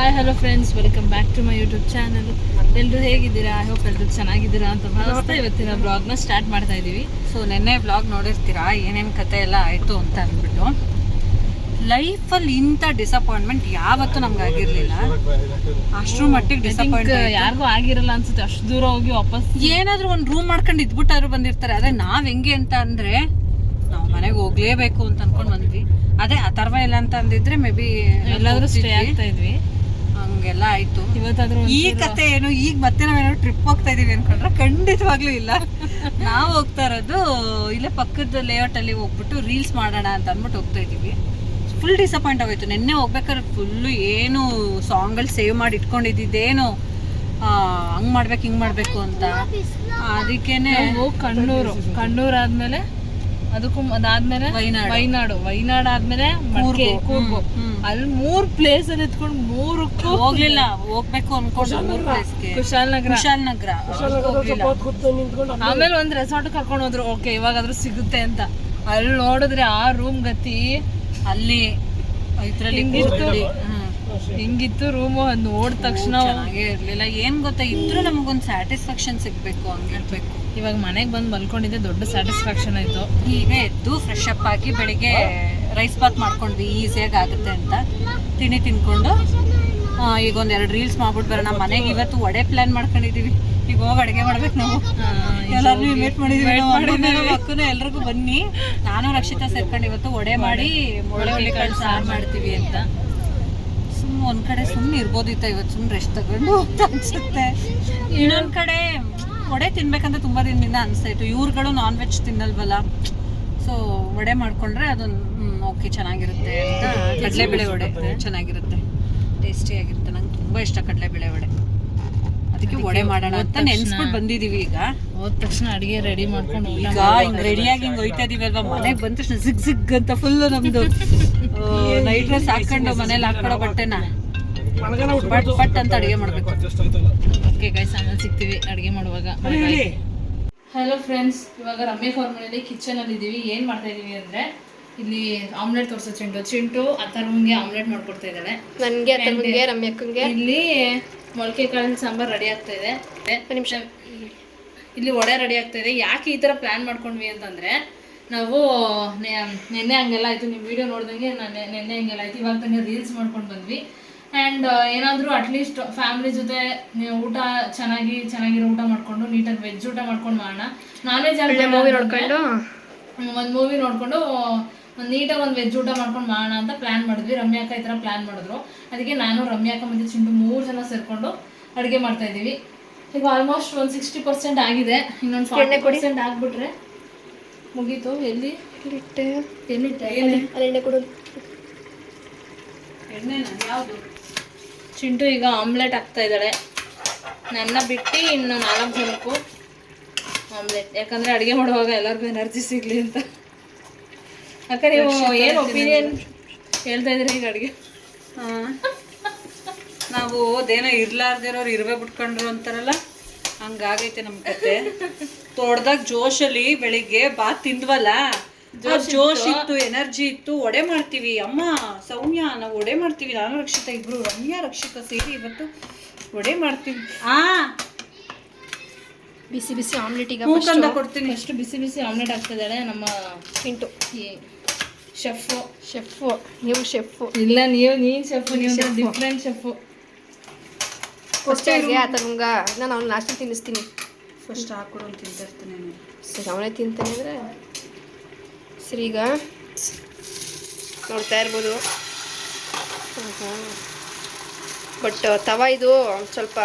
Hi hello friends, welcome back to my YouTube channel. ಎಲ್ಲರೂ ಹೇಗಿದ್ದೀರಾ? I hope ಎಲ್ಲರೂ ಚೆನ್ನಾಗಿದ್ದೀರಾ ಅಂತ ಭಾವಿಸ್ತಾ ಇವತ್ತಿನ ಬ್ಲಾಗ್ನ ಸ್ಟಾರ್ಟ್ ಮಾಡ್ತಾ ಇದ್ದೀವಿ. ಸೊ ನೆನ್ನೆ ಬ್ಲಾಗ್ ನೋಡಿರ್ತೀರಾ, ಏನೇನು ಕತೆ ಎಲ್ಲ ಆಯಿತು ಅಂತ ಅಂದ್ಬಿಟ್ಟು. ಲೈಫಲ್ಲಿ ಇಂಥ ಡಿಸಪಾಯಿಂಟ್ಮೆಂಟ್ ಯಾವತ್ತೂ ನಮ್ಗೆ ಆಗಿರಲಿಲ್ಲ. ಅಷ್ಟರ ಮಟ್ಟಿಗೆ ಡಿಸಪಾಯಿಂಟ್ ಯಾರಿಗೂ ಆಗಿರಲ್ಲ ಅನ್ಸುತ್ತೆ. ಅಷ್ಟು ದೂರ ಹೋಗಿ ವಾಪಸ್ ಏನಾದರೂ ಒಂದು ರೂಮ್ ಮಾಡ್ಕೊಂಡು ಇದ್ಬಿಟ್ಟಾದ್ರು ಬಂದಿರ್ತಾರೆ. ಆದರೆ ನಾವು ಹೆಂಗೆ ಅಂತ ಅಂದರೆ, ನಾವು ಮನೆಗೆ ಹೋಗ್ಲೇಬೇಕು ಅಂತ ಅನ್ಕೊಂಡು ಬಂದ್ವಿ. ಅದೇ ಅಥರ್ವ ಇಲ್ಲ ಅಂತ ಅಂದಿದ್ರೆ ಮೇ ಬಿ ಎಲ್ಲಾದ್ರೂ ಸ್ಟೇ ಆಗ್ತಾ ಇದ್ವಿ. ಹಂಗೆಲ್ಲ ಆಯ್ತು. ಇವತ್ತಾದ್ರೂ ಈ ಕತೆ ಏನು, ಈಗ ಮತ್ತೆ ನಾವೇನೋ ಟ್ರಿಪ್ ಹೋಗ್ತಾ ಇದೀವಿ ಅನ್ಕೊಂಡ್ರೆ ಖಂಡಿತವಾಗ್ಲೂ ಇಲ್ಲ. ನಾವು ಹೋಗ್ತಾ ಇರೋದು ಇಲ್ಲೇ ಪಕ್ಕದ ಲೇಔಟ್ ಅಲ್ಲಿ ಹೋಗ್ಬಿಟ್ಟು ರೀಲ್ಸ್ ಮಾಡೋಣ ಅಂತ ಅಂದ್ಬಿಟ್ಟು ಹೋಗ್ತಾ ಇದೀವಿ. ಫುಲ್ ಡಿಸಪಾಯಿಂಟ್ ಆಗೋಯ್ತು. ನಿನ್ನೆ ಹೋಗ್ಬೇಕಾದ್ರೆ ಫುಲ್ಲು ಏನು ಸಾಂಗ್ಗಳು ಸೇವ್ ಮಾಡಿ ಇಟ್ಕೊಂಡಿದ್ದೇನು ಹಂಗ್ ಮಾಡ್ಬೇಕು ಹಿಂಗ್ ಮಾಡ್ಬೇಕು ಅಂತ. ಅದಕ್ಕೇನೆ ಕಣ್ಣೂರ್ ಆದ್ಮೇಲೆ ಅದಕ್ಕೂ ಅದಾದ್ಮೇಲೆ ವೈನಾಡು ಆದ್ಮೇಲೆ ಕೂರ್ಗು, ಅಲ್ಲಿ 3 ಪ್ಲೇಸ್ ಅಲ್ಲಿ ಎತ್ಕೊಂಡು 3ಕ್ಕೂ ಹೋಗ್ಲಿಲ್ಲ. ಹೋಗ್ಬೇಕು ಅನ್ಕೊಂಡು 3 ಪ್ಲೇಸ್ಗೆ ಕುಶಾಲನಗರ ಆಮೇಲೆ ಒಂದ್ ರೆಸಾರ್ಟ್ ಕರ್ಕೊಂಡು ಹೋದ್ರು. ಓಕೆ, ಇವಾಗಾದ್ರೂ ಸಿಗುತ್ತೆ ಅಂತ. ಅಲ್ಲಿ ನೋಡಿದ್ರೆ ಆ ರೂಮ್ ಗತಿ ಅಲ್ಲಿ ಇದ್ರಲ್ಲಿ ಹಿಂಗಿತ್ತು ರೂಮು. ಅದು ನೋಡಿದ ತಕ್ಷಣ ಚೆನ್ನಾಗೇ ಇರ್ಲಿಲ್ಲ. ಏನ್ ಗೊತ್ತಾ, ಇದ್ರೂ ನಮಗೊಂದು ಸ್ಯಾಟಿಸ್ಫ್ಯಾಕ್ಷನ್ ಸಿಗ್ಬೇಕು, ಹಂಗಿರ್ಬೇಕು. ಇವಾಗ ಮನೆಗೆ ಬಂದು ಮಲ್ಕೊಂಡಿದ್ದೆ ದೊಡ್ಡ ಸ್ಯಾಟಿಸ್ಫ್ಯಾಕ್ಷನ್ ಆಯ್ತು. ಈಗ ಎದ್ದು ಫ್ರೆಶ್ ಅಪ್ ಆಗಿ ಬೆಳಿಗ್ಗೆ ರೈಸ್ ಬಾತ್ ಮಾಡ್ಕೊಂಡ್ವಿ, ಈಸಿಯಾಗಿ ಆಗುತ್ತೆ ಅಂತ ತಿಂಡಿ ತಿನ್ಕೊಂಡು ಈಗ ಒಂದೆರಡು ರೀಲ್ಸ್ ಮಾಡ್ಬಿಟ್ಟು ಬರೋಣ. ಮನೆಗೆ ಇವತ್ತು ವಡೆ ಪ್ಲಾನ್ ಮಾಡ್ಕೊಂಡಿದೀವಿ. ಈಗ ಹೋಗಿ ಅಡುಗೆ ಮಾಡ್ಬೇಕು. ನಾವು ಎಲ್ಲರೂ ಇನ್ವೈಟ್ ಮಾಡಿದೀವಿ. ಅಕ್ಕನ ಎಲ್ರಿಗೂ ಬನ್ನಿ, ನಾನು ರಕ್ಷಿತಾ ಸೇರ್ಕೊಂಡು ಇವತ್ತು ವಡೆ ಮಾಡಿ ಮೊಳಕಾಳು ಸಾರು ಮಾಡ್ತೀವಿ ಅಂತ. ಸುಮ್ಮನೆ ಒಂದ್ ಕಡೆ ಸುಮ್ಮನೆ ಇರ್ಬೋದಿತ್ತ, ಇವತ್ತು ಸುಮ್ಮನೆ ರೆಸ್ಟ್ ತಗೊಂಡು ಅಂತ ಅನ್ಸುತ್ತೆ. ಇನ್ನೊಂದ್ ಕಡೆ ವಡೆ ತಿನ್ಬೇಕಂತ ತುಂಬಾ ದಿನದಿಂದ ಅನ್ಸ್ತಾಯಿತ್ತು. ಇವ್ರುಗಳು ನಾನ್ ವೆಜ್ ತಿನ್ನಲ್ವಲ್ಲ, ಸೊ ವಡೆ ಮಾಡ್ಕೊಂಡ್ರೆ ಅದೊಂದು ಓಕೆ ಚೆನ್ನಾಗಿರುತ್ತೆ ಅಂತ. ಕಡಲೆಬೇಳೆ ವಡೆ ಚೆನ್ನಾಗಿರುತ್ತೆ, ಟೇಸ್ಟಿಯಾಗಿರುತ್ತೆ. ನಂಗೆ ತುಂಬಾ ಇಷ್ಟ ಕಡಲೆಬೇಳೆ ವಡೆ. ಅದಕ್ಕೆ ವಡೆ ಮಾಡೋಣ ಅಂತ ನೆನ್ಸ್ಬಿಟ್ಟು ಬಂದಿದೀವಿ. ಈಗ ಹೋದ ತಕ್ಷಣ ಅಡಿಗೆ ರೆಡಿ ಮಾಡ್ಕೊಂಡು ಈಗ ಹಿಂಗ್ ರೆಡಿಯಾಗಿ ಹಿಂಗ್ ಹೋಯ್ತಾ ಇದೀವಿ ಅಲ್ವಾ, ಮನೆಗೆ ಬಂದ ತಕ್ಷಣ ಜಿಗ್ ಜಿಗ್ ಅಂತ ಫುಲ್ ನಮ್ದು ನೈಟ್ ಡ್ರೆಸ್ ಹಾಕೊಂಡು ಮನೇಲಿ ಹಾಕೊಳ್ಳೋ ಬಟ್ಟೆನ ಪಟ್ ಅಂತ ಅಡಿಗೆ ಮಾಡ್ಬೇಕು. ಓಕೆ ಗೈಸ್, ಆಮೇಲೆ ಸಿಗ್ತೀವಿ ಅಡಿಗೆ ಮಾಡುವಾಗ. ಹಲೋ ಫ್ರೆಂಡ್ಸ್, ಇವಾಗ ರಮ್ಯಕ್ ಅವ್ರ ಮನೇಲಿ ಕಿಚನ್ ಅಲ್ಲಿ ಇದೀವಿ. ಏನ್ ಮಾಡ್ತಾ ಇದೀವಿ ಅಂದ್ರೆ, ಇಲ್ಲಿ ಆಮ್ಲೆಟ್ ತೋರ್ಸೋ ಚಿಂಟು ಅಥರ್ವಂಗೆ ಆಮ್ಲೆಟ್ ಮಾಡ್ಕೊಡ್ತಾ ಇದ್ದಾಳೆ. ನನಗೆ ರಮ್ಯಕ್ಕಂಗೆ ಇಲ್ಲಿ ಮೊಳಕೆ ಕಾಳಿನ ಸಾಂಬಾರ್ ರೆಡಿ ಆಗ್ತಾ ಇದೆ. ನಿಮಿಷ, ಇಲ್ಲಿ ವಡೆ ರೆಡಿ ಆಗ್ತಾ ಇದೆ. ಯಾಕೆ ಈ ಥರ ಪ್ಲ್ಯಾನ್ ಮಾಡ್ಕೊಂಡ್ವಿ ಅಂತಂದರೆ, ನಾವು ನೆನ್ನೆ ಹಂಗೆಲ್ಲ ಆಯಿತು, ನೀವು ವಿಡಿಯೋ ನೋಡ್ದಂಗೆ ನೆನ್ನೆ ಹಂಗೆಲ್ಲ ಆಯಿತು. ಇವಾಗ ತಾನೇ ರೀಲ್ಸ್ ಮಾಡ್ಕೊಂಡು ಬಂದ್ವಿ. ಆ್ಯಂಡ್ ಏನಾದರೂ ಅಟ್ಲೀಸ್ಟ್ ಫ್ಯಾಮಿಲಿ ಜೊತೆ ಊಟ ಚೆನ್ನಾಗಿರೋ ಊಟ ಮಾಡಿಕೊಂಡು ನೀಟಾಗಿ ವೆಜ್ ಊಟ ಮಾಡ್ಕೊಂಡು ಮಾಡೋಣ. ನಾನ್ ವೆಜ್ ಮೂವಿ ನೋಡ್ಕೊಂಡು ಒಂದು ಮೂವಿ ನೋಡಿಕೊಂಡು ನೀಟಾಗಿ ಒಂದು ವೆಜ್ ಊಟ ಮಾಡ್ಕೊಂಡು ಮಾಡೋಣ ಅಂತ ಪ್ಲ್ಯಾನ್ ಮಾಡಿದ್ವಿ. ರಮ್ಯಾಕ ಈ ಥರ ಪ್ಲ್ಯಾನ್ ಮಾಡಿದ್ರು. ಅದಕ್ಕೆ ನಾನು ರಮ್ಯಾಕ ಮತ್ತು ಚಿಂಟು 3 ಜನ ಸೇರಿಕೊಂಡು ಅಡುಗೆ ಮಾಡ್ತಾಯಿದ್ದೀವಿ. ಈಗ ಆಲ್ಮೋಸ್ಟ್ ಒಂದು 60% ಆಗಿದೆ. ಇನ್ನೊಂದು 40% ಆಗಿಬಿಟ್ರೆ ಮುಗೀತು. ಎಲ್ಲಿ ಎಣ್ಣೆ ಕೊಡೋದು. ಯಾವುದು? ಚಿಂಟು ಈಗ ಆಮ್ಲೆಟ್ ಹಾಕ್ತಾ ಇದ್ದಾಳೆ. ನನ್ನ ಬಿಟ್ಟು ಇನ್ನು 4 ಜನಕ್ಕೂ ಆಮ್ಲೆಟ್. ಯಾಕಂದರೆ ಅಡುಗೆ ಮಾಡುವಾಗ ಎಲ್ಲರಿಗೂ ಎನರ್ಜಿ ಸಿಗಲಿ ಅಂತ. ಅಕ್ಕ, ನೀವು ಏನು ಒಪಿನಿಯನ್ ಹೇಳ್ತಾ ಇದ್ದೀರಿ ಈಗ ಅಡುಗೆ? ನಾವು ಅದೇನೋ ಇರ್ಲಾರ್ದಿರೋರು ಇರುವೆ ಬಿಟ್ಕೊಂಡ್ರು ಅಂತಾರಲ್ಲ, ಹಂಗಾಗೈತೆ ನಮ್ಮ ಕತೆ. ತೊಡ್ದಾಗ ಜೋಶಲ್ಲಿ ಬೆಳಿಗ್ಗೆ ಬಾತ್ ತಿಂದ್ವಲ್ಲ, ಜೋಶ್ ಇತ್ತು, ಎನರ್ಜಿ ಇತ್ತು. ವಡೆ ಮಾಡ್ತೀವಿ ಅಮ್ಮ, ಸೌಮ್ಯ ನಾವು ವಡೆ ಮಾಡ್ತೀವಿ. ನಾನು ರಕ್ಷಿತಾ ಇಬ್ರು, ರಮ್ಯಾ ರಕ್ಷಿತಾ ಸೇರಿ ಇವತ್ತು ವಡೆ ಮಾಡ್ತೀವಿ. ಬಿಸಿ ಬಿಸಿ ಆಮ್ಲೆಟ್ ಈಗ ಕೊಡ್ತೀನಿ. ಫಸ್ಟ್ ಬಿಸಿ ಬಿಸಿ ಆಮ್ಲೆಟ್ ಹಾಕ್ತಿದ್ದಾಳೆ ನಮ್ಮ ಚಿಂಟು. ಶೆಫ್ಫು ನೀವು ಶೆಫ್ಫು ಇಲ್ಲ, ನೀನು ಶೆಫ್ಫು. ನೀವು ಡಿಫ್ರೆಂಟ್ ಶೆಫ್ಫು. ಫಸ್ಟ್ ಆಗಿ ಆತಂಗ ನಾನು ಅವ್ನು ನಾಷ್ಟ ತಿನ್ನಿಸ್ತೀನಿ. ಫಸ್ಟ್ ಹಾಕೊಡು ಅಂತ ತಿಂತಿರ್ತೀನಿ. ಸರಿ, ಅವನೇ ತಿಂತಾನೆ ಅಂದರೆ ಸರಿ. ಈಗ ನೋಡ್ತಾ ಇರ್ಬೋದು. ಬಟ್ ತವ ಇದು ಸ್ವಲ್ಪ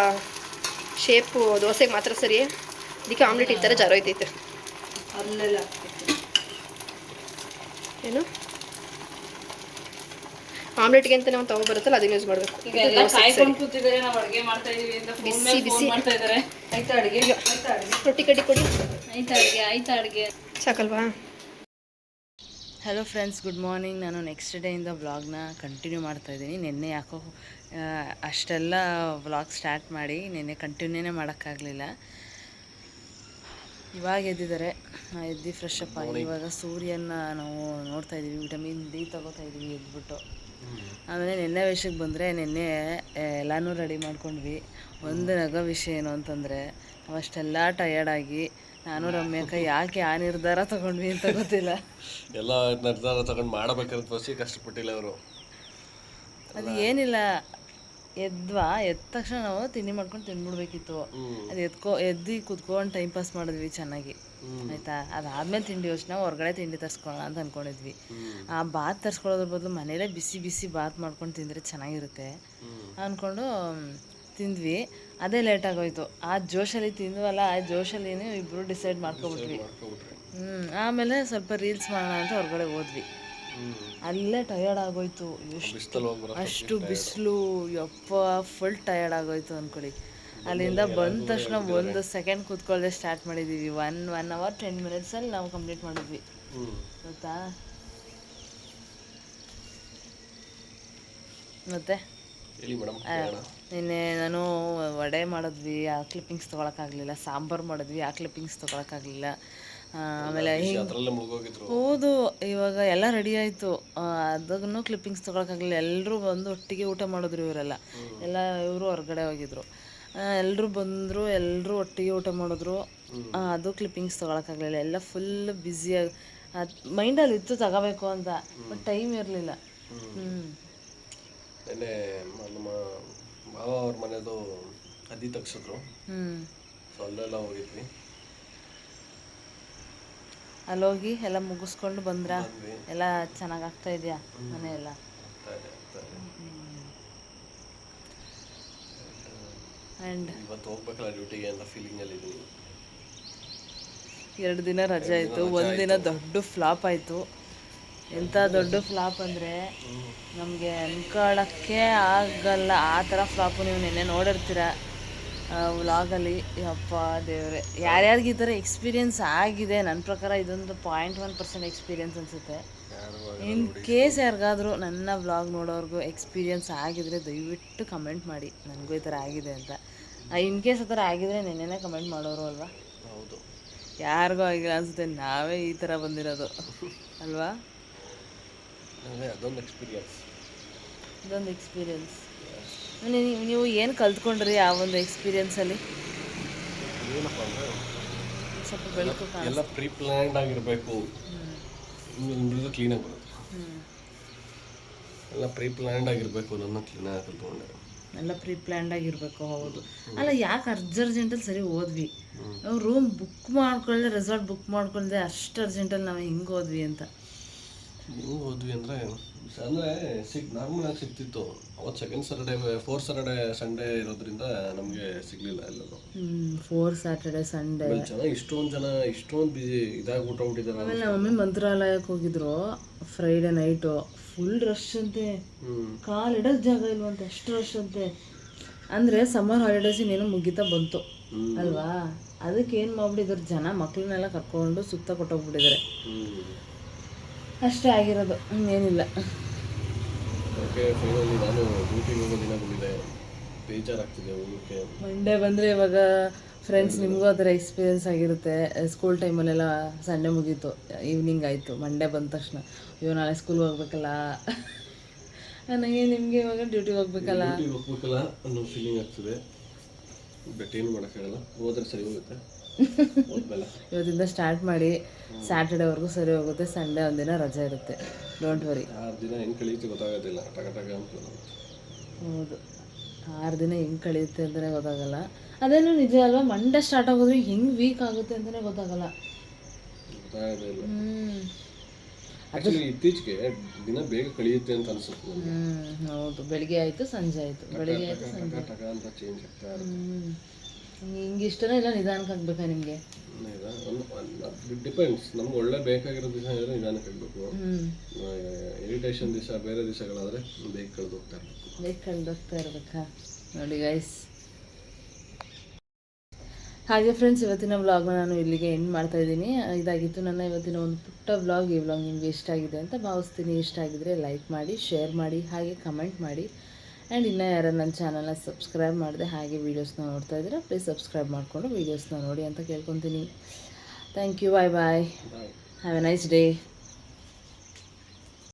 ಶೇಪು ದೋಸೆಗೆ ಮಾತ್ರ ಸರಿ. ಅದಕ್ಕೆ ಆಮ್ಲೆಟ್ ಈ ಥರ ಜಾರೋಯ್ತೈತೆ. ಅಲ್ಲೆಲ್ಲ ಏನು ಆಮ್ಲೆಟ್ಗೆ ಅಂತ ನಾವು ತವ ಬರುತ್ತಲ್ಲ, ಅದನ್ನ ಯೂಸ್ ಮಾಡಬೇಕು. ಬಿಸಿ ಬಿಸಿ ರೊಟ್ಟಿ ಕಡ್ಡಿ ಕೊಡಿ. ಆಯ್ತಾ ಅಡುಗೆ ಸಾಕಲ್ವಾ? Hello friends, good morning. ನಾನು ನೆಕ್ಸ್ಟ್ ಡೇಯಿಂದ ವ್ಲಾಗ್ನ ಕಂಟಿನ್ಯೂ ಮಾಡ್ತಾಯಿದ್ದೀನಿ. ನಿನ್ನೆ ಯಾಕೋ ಅಷ್ಟೆಲ್ಲ ವ್ಲಾಗ್ ಸ್ಟಾರ್ಟ್ ಮಾಡಿ ನಿನ್ನೆ ಕಂಟಿನ್ಯೂನೇ ಮಾಡೋಕ್ಕಾಗಲಿಲ್ಲ. ಇವಾಗ ಎದ್ದಿದ್ದಾರೆ, ಎದ್ದು ಫ್ರೆಶ್ ಅಪ್ ಆಗಿ ಇವಾಗ ಸೂರ್ಯನ ನಾವು ನೋಡ್ತಾ ಇದ್ದೀವಿ. ವಿಟಮಿನ್ ಡಿ ತೊಗೋತಾ ಇದ್ದೀವಿ ಎದ್ಬಿಟ್ಟು. ಆಮೇಲೆ ನಿನ್ನೆ ವಿಷಯಕ್ಕೆ ಬಂದರೆ ನಿನ್ನೆ ಎಲ್ಲನೂ ರೆಡಿ ಮಾಡ್ಕೊಂಡ್ವಿ. ಒಂದು ನಗ ವಿಷಯ ಏನು ಅಂತಂದರೆ ಅಷ್ಟೆಲ್ಲ ಟಯರ್ಡಾಗಿ ನಾನು ರಮ್ಯಕ್ಕ ಯಾಕೆ ಆ ನಿರ್ಧಾರ ತಗೊಂಡ್ವಿ ಅಂತ ಗೊತ್ತಿಲ್ಲ. ಎಲ್ಲ ನಿರ್ಧಾರ ತಗೊಂಡು ಮಾಡಬೇಕಾದ್ರೆ ಫಸ್ಟಿಗೆ ಕಷ್ಟಪಟ್ಟಿಲ್ಲ ಅವರು. ಅದು ಏನಿಲ್ಲ, ಎದ್ದ ತಕ್ಷಣ ನಾವು ತಿಂಡಿ ಮಾಡ್ಕೊಂಡು ತಿಂದ್ಬಿಡ್ಬೇಕಿತ್ತು. ಅದು ಎದ್ದು ಕುತ್ಕೊಂಡು ಟೈಮ್ ಪಾಸ್ ಮಾಡಿದ್ವಿ ಚೆನ್ನಾಗಿ, ಆಯಿತಾ. ಅದಾದಮೇಲೆ ತಿಂಡಿ ಯೋಚನೆ ಹೊರಗಡೆ ತಿಂಡಿ ತರಿಸ್ಕೊಳ್ಳೋಣ ಅಂತ ಅಂದ್ಕೊಂಡಿದ್ವಿ. ಆ ಬಾತ್ ತರಿಸ್ಕೊಳ್ಳೋದ್ರ ಬದಲು ಮನೇಲೇ ಬಿಸಿ ಬಿಸಿ ಬಾತ್ ಮಾಡ್ಕೊಂಡು ತಿಂದರೆ ಚೆನ್ನಾಗಿರುತ್ತೆ ಅಂದ್ಕೊಂಡು ತಿಂದ್ವಿ. ಅದೇ ಲೇಟಾಗೋಯ್ತು. ಆ ಜೋಶಲ್ಲಿ ತಿಂದ್ವಲ್ಲ, ಆ ಜೋಶಲ್ಲಿನೇ ಇಬ್ಬರು ಡಿಸೈಡ್ ಮಾಡ್ಕೊಬಿಟ್ವಿ. ಆಮೇಲೆ ಸ್ವಲ್ಪ ರೀಲ್ಸ್ ಮಾಡೋಣ ಅಂತ ಹೊರಗಡೆ ಹೋದ್ವಿ. ಅಲ್ಲೇ ಟಯರ್ಡ್ ಆಗೋಯ್ತು. ಅಷ್ಟು ಬಿಸಿಲು, ಯಪ್ಪ ಫುಲ್ ಟಯರ್ಡ್ ಆಗೋಯ್ತು ಅಂದ್ಕೊಳ್ಳಿ. ಅಲ್ಲಿಂದ ಬಂದ ತಕ್ಷಣ 1 ಸೆಕೆಂಡ್ ಕೂತ್ಕೊಳ್ಳದೆ ಸ್ಟಾರ್ಟ್ ಮಾಡಿದ್ದೀವಿ. 1 hour 10 minutesಲ್ಲಿ ನಾವು ಕಂಪ್ಲೀಟ್ ಮಾಡಿದ್ವಿ, ಗೊತ್ತಾ. ಮತ್ತೆ ನಿನ್ನೆ ನಾನು ವಡೆ ಮಾಡಿದ್ವಿ, ಆ ಕ್ಲಿಪ್ಪಿಂಗ್ಸ್ ತೊಗೊಳಕ್ಕಾಗಲಿಲ್ಲ. ಸಾಂಬಾರು ಮಾಡಿದ್ವಿ, ಆ ಕ್ಲಿಪ್ಪಿಂಗ್ಸ್ ತೊಗೊಳಕ್ಕಾಗಲಿಲ್ಲ. ಆಮೇಲೆ ಹೌದು, ಇವಾಗ ಎಲ್ಲ ರೆಡಿ ಆಯಿತು, ಅದನ್ನು ಕ್ಲಿಪ್ಪಿಂಗ್ಸ್ ತೊಗೊಳಕ್ಕಾಗಲಿಲ್ಲ. ಎಲ್ಲರೂ ಬಂದು ಒಟ್ಟಿಗೆ ಊಟ ಮಾಡಿದ್ರು. ಇವರೆಲ್ಲ ಇವರು ಹೊರಗಡೆ ಹೋಗಿದ್ರು. ಎಲ್ಲರೂ ಬಂದರು, ಎಲ್ಲರೂ ಒಟ್ಟಿಗೆ ಊಟ ಮಾಡಿದ್ರು. ಅದು ಕ್ಲಿಪ್ಪಿಂಗ್ಸ್ ತೊಗೊಳಕ್ಕಾಗಲಿಲ್ಲ. ಎಲ್ಲ ಫುಲ್ ಬ್ಯುಸಿಯಾಗಿ ಮೈಂಡಲ್ಲಿ ಇತ್ತು ತಗೋಬೇಕು ಅಂತ, ಬಟ್ ಟೈಮ್ ಇರಲಿಲ್ಲ. ನೆನ್ನೆ ನಮ್ಮ ಮಾವ ಅವ್ರ ಮನೆದು ಅದಿ ತಗ್ಸಿದ್ರು. ಸೊ ಅಲ್ಲೆಲ್ಲ ಹೋಗಿದ್ವಿ. ಅಲ್ಲೋಗಿ ಎಲ್ಲ ಮುಗಿಸ್ಕೊಂಡು ಬಂದ್ರ? ಎಲ್ಲ ಚೆನ್ನಾಗಿ ಆಗ್ತಾ ಇದೆಯಾ ಮನೆ ಎಲ್ಲ? ಆ್ಯಂಡ್ ಇವತ್ತು ಹೋಗ್ಬೇಕಲ್ಲ ಡ್ಯೂಟಿಗೆ ಅಂತ ಫೀಲಿಂಗಲ್ಲಿ ಇದ್ದೀನಿ. 2 ದಿನ ರಜೆ ಆಯಿತು. 1 ದಿನ ದೊಡ್ಡ ಫ್ಲಾಪ್ ಆಯಿತು. ಎಂಥ ದೊಡ್ಡ ಫ್ಲಾಪ್ ಅಂದರೆ ನಮಗೆ ಅನ್ಕೊಳ್ಳೋಕ್ಕೆ ಆಗಲ್ಲ ಆ ಥರ ಫ್ಲಾಪು. ನೀವು ನೆನ್ನೆ ನೋಡಿರ್ತೀರ ವ್ಲಾಗಲ್ಲಿ. ಅಪ್ಪ ದೇವರೇ, ಯಾರ್ಯಾರಿಗೆ ಈ ಥರ ಎಕ್ಸ್ಪೀರಿಯೆನ್ಸ್ ಆಗಿದೆ, ನನ್ನ ಪ್ರಕಾರ ಇದೊಂದು 0.1% ಎಕ್ಸ್ಪೀರಿಯೆನ್ಸ್ ಅನಿಸುತ್ತೆ. ಇನ್ ಕೇಸ್ ಯಾರಿಗಾದರೂ ನನ್ನ ವ್ಲಾಗ್ ನೋಡೋರ್ಗು ಎಕ್ಸ್ಪೀರಿಯೆನ್ಸ್ ಆಗಿದ್ರೆ ದಯವಿಟ್ಟು ಕಮೆಂಟ್ ಮಾಡಿ, ನನಗೂ ಈ ಥರ ಆಗಿದೆ ಅಂತ. ಇನ್ ಕೇಸ್ ಆ ಥರ ಆಗಿದ್ರೆ ನೆನ್ನೆನೇ ಕಮೆಂಟ್ ಮಾಡೋರು ಅಲ್ವಾ. ಹೌದು, ಯಾರಿಗೂ ಆಗಿಲ್ಲ ಅನಿಸುತ್ತೆ, ನಾವೇ ಈ ಥರ ಬಂದಿರೋದು ಅಲ್ವಾ. ಅದೊಂದು ಎಕ್ಸ್ಪೀರಿಯೆನ್ಸ್. ನೀವು ಏನು ಕಲ್ತ್ಕೊಂಡ್ರಿ ಆ ಒಂದು ಎಕ್ಸ್ಪೀರಿಯೆನ್ಸಲ್ಲಿ? ಏನಪ್ಪ ಅಂದರೆ ಸ್ವಲ್ಪ ಬೆಳಕು ಎಲ್ಲ ಪ್ರೀ ಪ್ಲ್ಯಾನ್ಡ್ ಆಗಿರಬೇಕು, ಹಿಂಗೆ ಕ್ಲೀನಾಗಿ ಬರುತ್ತೆ. ಎಲ್ಲ ಪ್ರೀ ಪ್ಲ್ಯಾನ್ಡ್ ಆಗಿರಬೇಕು, ನನ್ನ ಕ್ಲೀನಾಗಿ ಕಲ್ತ್ಕೊಂಡೆ. ಎಲ್ಲ ಪ್ರೀ ಪ್ಲ್ಯಾನ್ಡ್ ಆಗಿರಬೇಕು. ಹೌದು. ಅಲ್ಲ, ಯಾಕೆ ಅರ್ಜೆಂಟಲ್ಲಿ ಸರಿ ಹೋದ್ವಿ. ನಾವು ರೂಮ್ ಬುಕ್ ಮಾಡ್ಕೊಳ್ಳದೆ, ರೆಸಾರ್ಟ್ ಬುಕ್ ಮಾಡ್ಕೊಳ್ಳದೆ, ಅಷ್ಟು ಅರ್ಜೆಂಟಲ್ಲಿ ನಾವು ಹಿಂಗೆ ಹೋದ್ವಿ ಅಂತ. ಹೆಂಗೆ ಹೋದ್ವಿ ಅಂದರೆ ನಾರ್ಮಲ್ ಆಗಿ ಸಿಗ್ತಿತ್ತು. ಅವತ್ತು second Saturday, 4th Saturday Sunday ಇರೋದ್ರಿಂದ ನಮಗೆ ಸಿಗಲಿಲ್ಲ ಎಲ್ಲರೂ. 4th Saturday Sunday ಇಷ್ಟೊಂದು ಬಿಸಿ ಇದಾಗ್ಬಿಟ್ಟಿದ್ದಾರೆ. ಆಮೇಲೆ ನಮ್ಮ ಮಮ್ಮಿ ಮಂತ್ರಾಲಯಕ್ಕೆ ಹೋಗಿದ್ರು ಫ್ರೈಡೇ ನೈಟು. ಫುಲ್ ರಶ್ ಅಂತೆ, ಕಾಲಿಡೋಕ್ಕೆ ಜಾಗ ಇಲ್ವಂತೆ, ಅಷ್ಟು ರಶ್ ಅಂತೆ. ಅಂದರೆ ಸಮ್ಮರ್ ಹಾಲಿಡೇಸ್ ಇನ್ನೇನು ಮುಗಿತಾ ಬಂತು ಅಲ್ವಾ. ಅದಕ್ಕೆ ಏನು ಮಾಡ್ಬಿಟ್ಟಿದ್ದಾರೆ ಜನ, ಮಕ್ಕಳನ್ನೆಲ್ಲ ಕರ್ಕೊಂಡು ಸುತ್ತ ಕೊಟ್ಟೋಗ್ಬಿಟ್ಟಿದ್ದಾರೆ. ಅಷ್ಟೇ ಆಗಿರೋದು, ಇನ್ನೇನಿಲ್ಲ. ಓಕೆ, ಫೈನಲಿ ನಾನು ಡ್ಯೂಟಿಗೆ ಹೋಗೋ ದಿನ ಬಂದಿದೆ. ಬೇಜಾರಾಗ್ತಿದೆ ಹೋಗೋಕ್ಕೆ. ಮಂಡೇ ಬಂದರೆ ಇವಾಗ ಫ್ರೆಂಡ್ಸ್ ನಿಮಗೂ ಆ ಥರ ಎಕ್ಸ್ಪೀರಿಯೆನ್ಸ್ ಆಗಿರುತ್ತೆ. ಸ್ಕೂಲ್ ಟೈಮಲ್ಲೆಲ್ಲ ಸಂಡೇ ಮುಗೀತು, ಈವ್ನಿಂಗ್ ಆಯಿತು. ಮಂಡೇ ಬಂದ ತಕ್ಷಣ ಅಯ್ಯೋ ನಾಳೆ ಸ್ಕೂಲ್ಗೆ ಹೋಗ್ಬೇಕಲ್ಲ, ನನಗೆ ನಿಮಗೆ ಇವಾಗ ಡ್ಯೂಟಿಗೆ ಹೋಗ್ಬೇಕಲ್ಲ ಅನ್ನೋ ಫೀಲಿಂಗ್ ಆಗ್ತದೆ. ಬಟ್ ಏನು ಮಾಡೋಕ್ಕಾಗಲ್ಲ, ಹೋದ್ರೆ ಸರಿ ಹೋಗುತ್ತೆ. ಇವತ್ತಿಂದ ಸ್ಟಾರ್ಟ್ ಮಾಡಿ ಸ್ಯಾಟರ್ಡೇವರೆಗೂ ಸರಿ ಹೋಗುತ್ತೆ. ಸಂಡೇ ಒಂದಿನ ರಜೆ ಇರುತ್ತೆ, ಡೋಂಟ್ ವರಿ. 6 ದಿನ ಹೆಂಗೆ ಕಳೀತಿ ಗೊತ್ತಾಗೋದಿಲ್ಲ, ಟಕ ಅಂತ. ಹೌದು, 6 ದಿನ ಹೆಂಗೆ ಕಳೆಯುತ್ತೆ ಅಂತಲೇ ಗೊತ್ತಾಗಲ್ಲ. ಅದೇನು ನಿಜ ಅಲ್ವಾ, ಮಂಡೇ ಸ್ಟಾರ್ಟ್ ಆಗೋದ್ರೆ ಹೆಂಗೆ ವೀಕ್ ಆಗುತ್ತೆ ಅಂತಲೇ ಗೊತ್ತಾಗಲ್ಲ. ಆ್ಯಕ್ಚುಲಿ ಇತ್ತೀಚೆಗೆ ದಿನ ಬೇಗ ಕಳೆಯುತ್ತೆ ಅಂತ ಅನಿಸುತ್ತೆ. ಹೌದು, ಬೆಳಿಗ್ಗೆ ಆಯಿತು ಸಂಜೆ ಆಯಿತು, ಬೆಳಿಗ್ಗೆ ಆಯಿತು ಸಂಜೆ ಅಂತ ಚೇಂಜ್ ಆಗ್ತಾ ಹಿಂಗೆ ಇಷ್ಟನೇ ಇಲ್ಲ ನಿಧಾನಕ್ಕೆ ಆಗ್ಬೇಕಾ ನಿಮಗೆ? ಡಿಪೆಂಡ್ಸ್. ನಮ್ಗೆ ಒಳ್ಳೆ ಬೇಕಾಗಿರೋ ದಿವಸ ಇದ್ರೆ ನಿಧಾನಕ್ಕೆ ಆಗಬೇಕು. ಇರಿಟೇಷನ್ ದಿವಸ, ಬೇರೆ ದಿವಸಗಳಾದರೆ ಬೇಗ ಕಳೆದೋಗ್ತಾ ಇರಬೇಕಾ? ನೋಡಿ ಗೈಸ್, ಹಾಗೆ ಫ್ರೆಂಡ್ಸ್, ಇವತ್ತಿನ ವ್ಲಾಗ್ನ ನಾನು ಇಲ್ಲಿಗೆ ಎಂಡ್ ಮಾಡ್ತಾಯಿದ್ದೀನಿ. ಇದಾಗಿತ್ತು ನನ್ನ ಇವತ್ತಿನ ಒಂದು ಪುಟ್ಟ ವ್ಲಾಗ್. ಈ ವ್ಲಾಗ್ ನಿಮಗೆ ಇಷ್ಟ ಆಗಿದೆ ಅಂತ ಭಾವಿಸ್ತೀನಿ. ಇಷ್ಟ ಆಗಿದ್ದರೆ ಲೈಕ್ ಮಾಡಿ, ಶೇರ್ ಮಾಡಿ, ಹಾಗೆ ಕಮೆಂಟ್ ಮಾಡಿ. ಆ್ಯಂಡ್ ಇನ್ನೂ ಯಾರು ನನ್ನ ಚಾನಲ್ನ ಸಬ್ಸ್ಕ್ರೈಬ್ ಮಾಡಿದೆ ಹಾಗೆ ವೀಡಿಯೋಸ್ನ ನೋಡ್ತಾ ಇದ್ದೀರಾ, ಪ್ಲೀಸ್ ಸಬ್ಸ್ಕ್ರೈಬ್ ಮಾಡಿಕೊಂಡು ವೀಡಿಯೋಸ್ನ ನೋಡಿ ಅಂತ ಕೇಳ್ಕೊತೀನಿ. Thank you, bye bye, have a nice day.